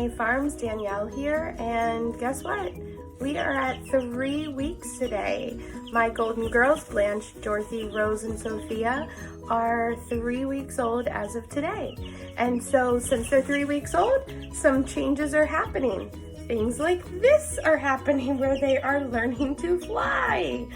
DNA Farms, Danielle here, and guess what? We are at 3 weeks today. My golden girls, Blanche, Dorothy, Rose, and Sophia, are 3 weeks old as of today. And so since they're 3 weeks old, some changes are happening. Things like this are happening where they are learning to fly.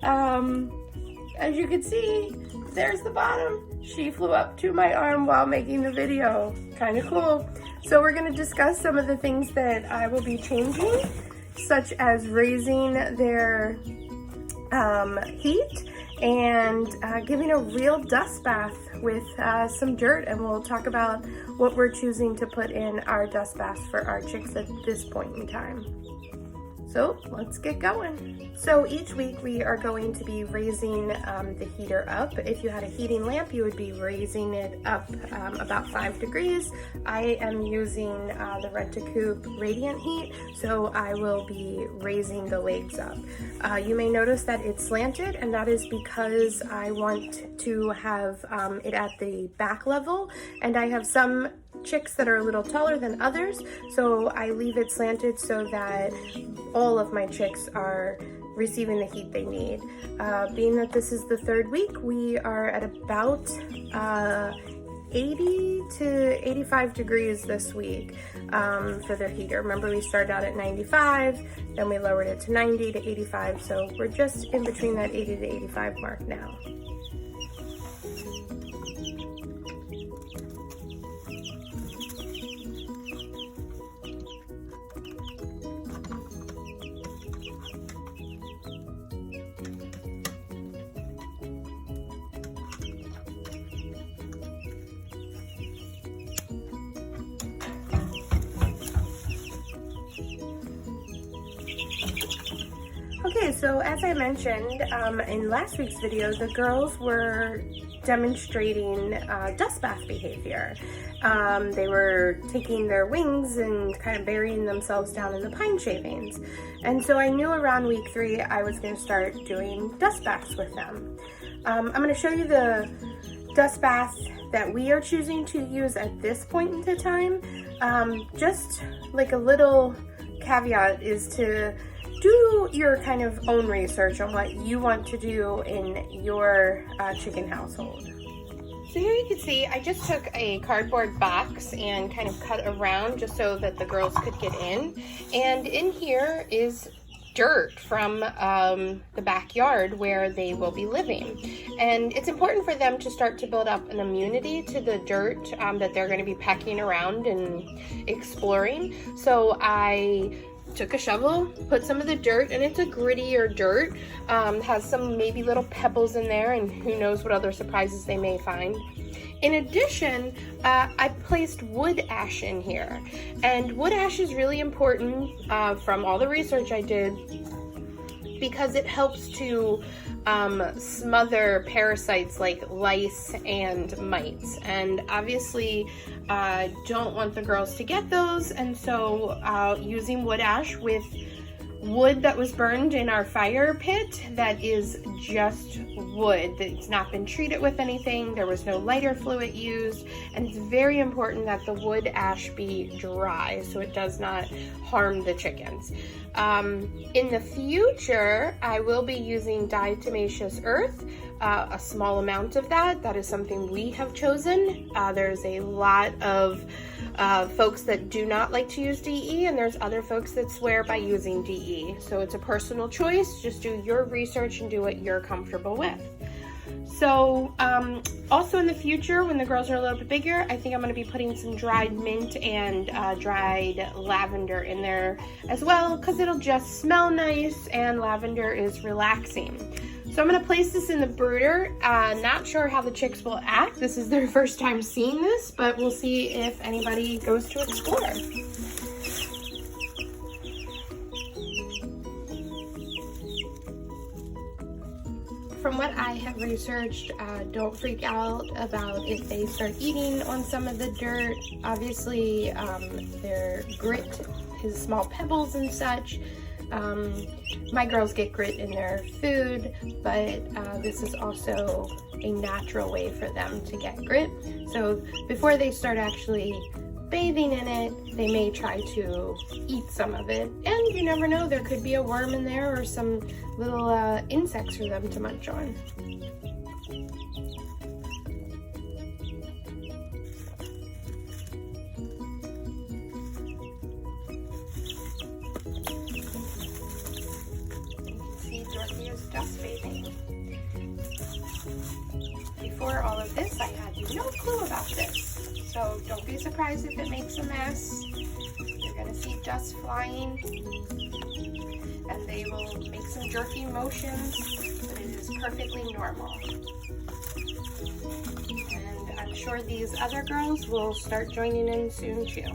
As you can see, there's the bottom. She flew up to my arm while making the video. Kind of cool. So we're going to discuss some of the things that I will be changing, such as raising their heat and giving a real dust bath with some dirt, and we'll talk about what we're choosing to put in our dust baths for our chicks at this point in time. So let's get going. So each week we are going to be raising the heater up. If you had a heating lamp, you would be raising it up about 5 degrees. I am using the Rent-A-Coop Radiant Heat, so I will be raising the legs up. You may notice that it's slanted, and that is because I want to have it at the back level, and I have some chicks that are a little taller than others, so I leave it slanted so that all of my chicks are receiving the heat they need. Being that this is the 3rd week, we are at about 80 to 85 degrees this week for their heater. Remember, we started out at 95, then we lowered it to 90 to 85, so we're just in between that 80 to 85 mark now. Okay, so as I mentioned in last week's video, the girls were demonstrating dust bath behavior. They were taking their wings and kind of burying themselves down in the pine shavings. And so I knew around week 3 I was going to start doing dust baths with them. I'm going to show you the dust bath that we are choosing to use at this point in time. Just like a little caveat is to do your kind of own research on what you want to do in your chicken household. So here you can see I just took a cardboard box and kind of cut around just so that the girls could get in. And in here is dirt from the backyard where they will be living. And it's important for them to start to build up an immunity to the dirt that they're going to be pecking around and exploring. So I took a shovel, put some of the dirt, and it's a grittier dirt, has some maybe little pebbles in there, and who knows what other surprises they may find. In addition, I placed wood ash in here, and wood ash is really important from all the research I did because it helps to smother parasites like lice and mites, and obviously don't want the girls to get those, and so using wood ash with wood that was burned in our fire pit that is just wood that's not been treated with anything. There was no lighter fluid used, and it's very important that the wood ash be dry so it does not harm the chickens. In the future, I will be using diatomaceous earth, a small amount of that. That is something we have chosen. There's a lot of folks that do not like to use DE, and there's other folks that swear by using DE. So it's a personal choice. Just do your research and do what you're comfortable with. So also in the future, when the girls are a little bit bigger, I think I'm going to be putting some dried mint and dried lavender in there as well, because it'll just smell nice, and lavender is relaxing. So I'm going to place this in the brooder. Not sure how the chicks will act. This is their first time seeing this, but we'll see if anybody goes to explore. From what I have researched, don't freak out about if they start eating on some of the dirt. Obviously, their grit is small pebbles and such. My girls get grit in their food, but this is also a natural way for them to get grit. So before they start actually bathing in it, they may try to eat some of it. And you never know, there could be a worm in there or some little insects for them to munch on. Dorothy is dust bathing. Before all of this, I had no clue about this. So don't be surprised if it makes a mess. You're gonna see dust flying, and they will make some jerky motions, but it is perfectly normal. And I'm sure these other girls will start joining in soon too.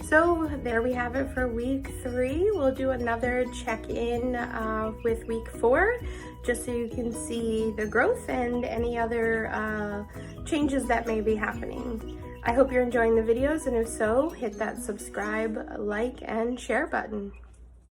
So there we have it for week 3. We'll do another check-in with week 4, just so you can see the growth and any other changes that may be happening. I hope you're enjoying the videos, and if so, hit that subscribe, like, and share button.